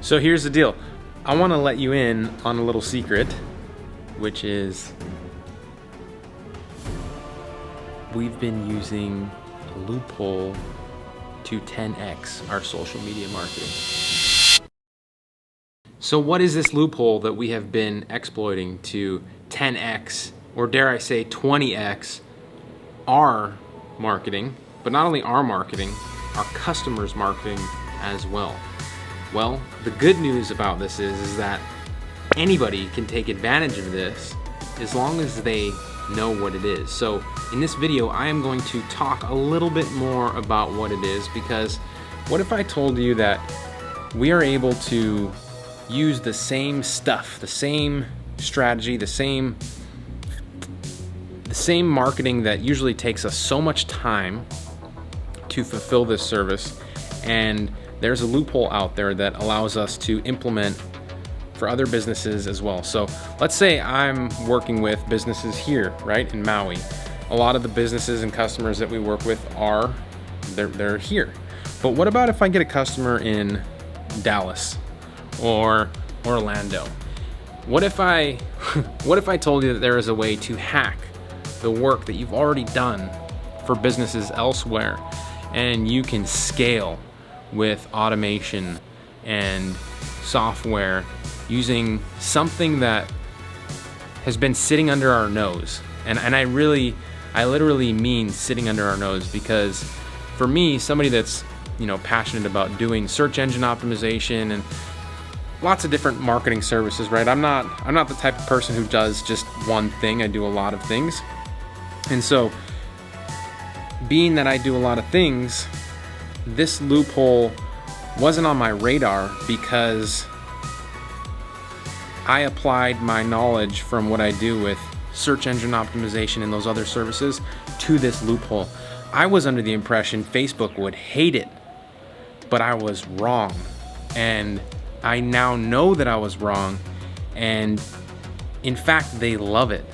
So here's the deal. I want to let you in on a little secret, which is we've been using a loophole to 10x our social media marketing. So what is this loophole that we have been exploiting to 10x, or dare I say 20x, our marketing, but not only our marketing, our customers' marketing as well? Well, the good news about this is that anybody can take advantage of this as long as they know what it is. So in this video, I am going to talk a little bit more about what it is, because what if I told you that we are able to use the same stuff, the same strategy, the same marketing that usually takes us so much time to fulfill this service, and there's a loophole out there that allows us to implement for other businesses as well. So let's say I'm working with businesses here, right, in Maui. A lot of the businesses and customers that we work with they're here. But what about if I get a customer in Dallas or Orlando? What if I told you that there is a way to hack the work that you've already done for businesses elsewhere, and you can scale with automation and software using something that has been sitting under our nose? And I literally mean sitting under our nose, because for me, somebody that's passionate about doing search engine optimization and lots of different marketing services, right? I'm not the type of person who does just one thing. I do a lot of things. And so, being that I do a lot of things, this loophole wasn't on my radar because I applied my knowledge from what I do with search engine optimization and those other services to this loophole. I was under the impression Facebook would hate it, but I was wrong. And I now know that I was wrong, and in fact, they love it.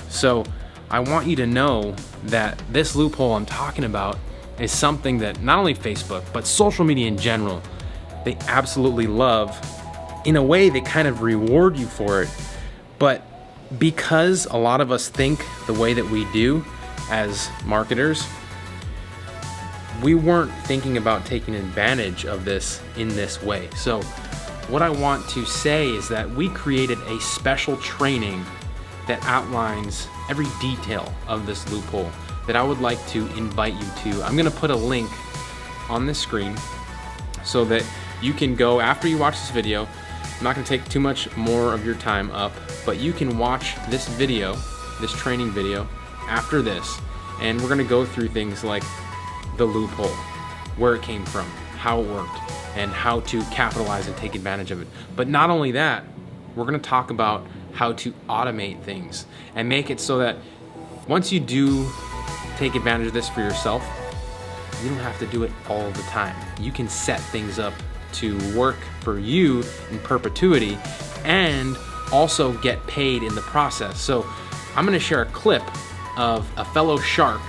So I want you to know that this loophole I'm talking about is something that not only Facebook, but social media in general, they absolutely love. In a way, they kind of reward you for it. But because a lot of us think the way that we do as marketers, we weren't thinking about taking advantage of this in this way. So what I want to say is that we created a special training that outlines every detail of this loophole that I would like to invite you to. I'm gonna put a link on this screen so that you can go after you watch this video. I'm not gonna take too much more of your time up, but you can watch this video, this training video, after this, and we're gonna go through things like the loophole, where it came from, how it worked, and how to capitalize and take advantage of it. But not only that, we're gonna talk about how to automate things and make it so that once you do take advantage of this for yourself, you don't have to do it all the time. You can set things up to work for you in perpetuity and also get paid in the process. So I'm gonna share a clip of a fellow shark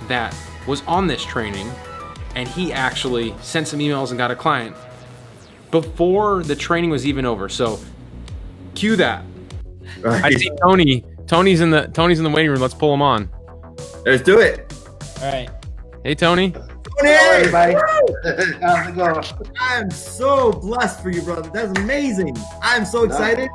that was on this training, and he actually sent some emails and got a client before the training was even over. So cue that. I see Tony. Tony's in the waiting room. Let's pull him on. Let's do it. All right. Hey, Tony. Tony! Everybody. How's it going? I'm so blessed for you, brother. That's amazing. I'm so excited.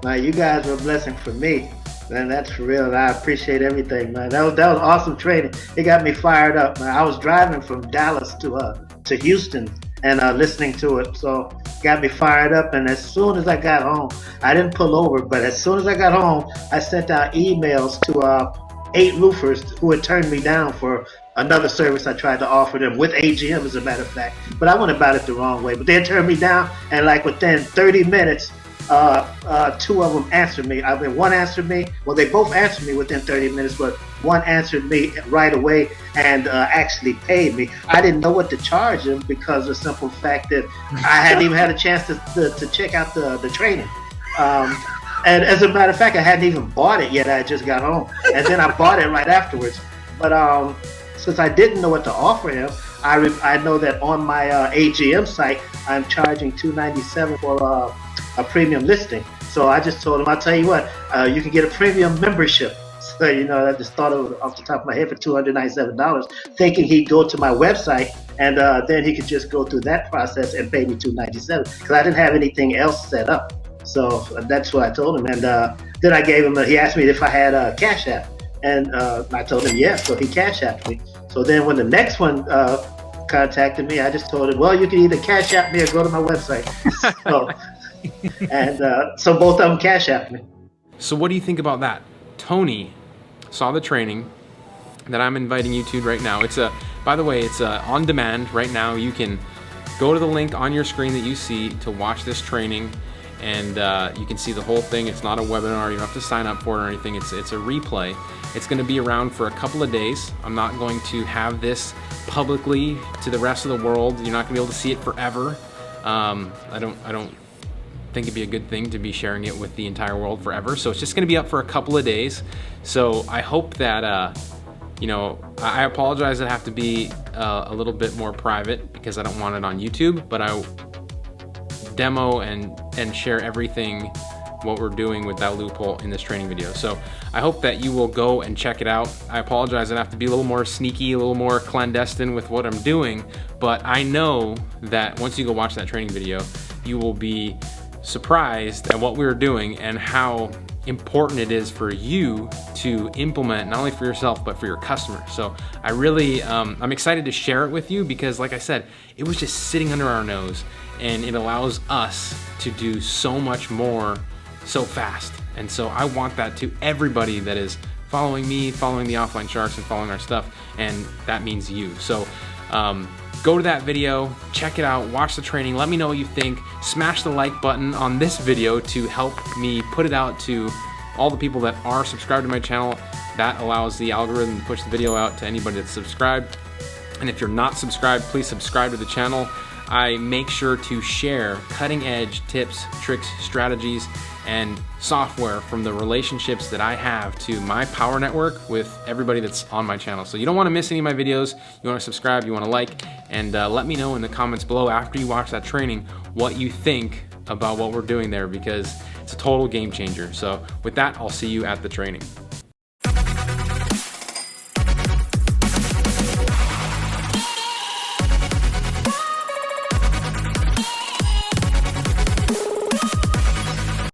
Man, you guys were a blessing for me. Man, that's for real. I appreciate everything, man. That was awesome training. It got me fired up, man. I was driving from Dallas to Houston and listening to it, so got me fired up. And as soon as I got home, I didn't pull over, but as soon as I got home, I sent out emails to 8 roofers who had turned me down for another service I tried to offer them with AGM, as a matter of fact. But I went about it the wrong way. But they turned me down, and like within 30 minutes, 2 of them answered me. I mean, one answered me. Well, they both answered me within 30 minutes, but one answered me right away and actually paid me. I didn't know what to charge them because of the simple fact that I hadn't even had a chance to check out the training. And as a matter of fact, I hadn't even bought it yet. I just got home, and then I bought it right afterwards. But since I didn't know what to offer him, I know that on my AGM site, I'm charging $297 for a premium listing. So I just told him, I'll tell you what, you can get a premium membership. So, I just thought of it off the top of my head for $297, thinking he'd go to my website and then he could just go through that process and pay me $297 because I didn't have anything else set up. So that's what I told him. And then I gave him, he asked me if I had a Cash App. And I told him yes, so he Cash Apped me. So then when the next one contacted me, I just told him, well, you can either Cash App me or go to my website. So both of them Cash Apped me. So what do you think about that? Tony saw the training that I'm inviting you to right now. By the way, it's on demand right now. You can go to the link on your screen that you see to watch this training, and you can see the whole thing. It's not a webinar. You don't have to sign up for it or anything. It's a replay. It's going to be around for a couple of days. I'm not going to have this publicly to the rest of the world. You're not going to be able to see it forever. I don't think it'd be a good thing to be sharing it with the entire world forever. So it's just going to be up for a couple of days. So I hope that I apologize. I have to be a little bit more private because I don't want it on YouTube, but I demo and share everything what we're doing with that loophole in this training video. So I hope that you will go and check it out. I apologize, I have to be a little more sneaky, a little more clandestine with what I'm doing, but I know that once you go watch that training video, you will be surprised at what we're doing and how important it is for you to implement, not only for yourself, but for your customers. So I really, I'm excited to share it with you because like I said, it was just sitting under our nose, and it allows us to do so much more so fast. And so I want that to everybody that is following me, following the Offline Sharks, and following our stuff, and that means you. So go to that video, check it out, watch the training, let me know what you think, smash the like button on this video to help me put it out to all the people that are subscribed to my channel. That allows the algorithm to push the video out to anybody that's subscribed. And if you're not subscribed, please subscribe to the channel. I make sure to share cutting edge tips, tricks, strategies, and software from the relationships that I have to my power network with everybody that's on my channel. So you don't want to miss any of my videos. You want to subscribe, you want to like, and let me know in the comments below after you watch that training what you think about what we're doing there, because it's a total game changer. So with that, I'll see you at the training.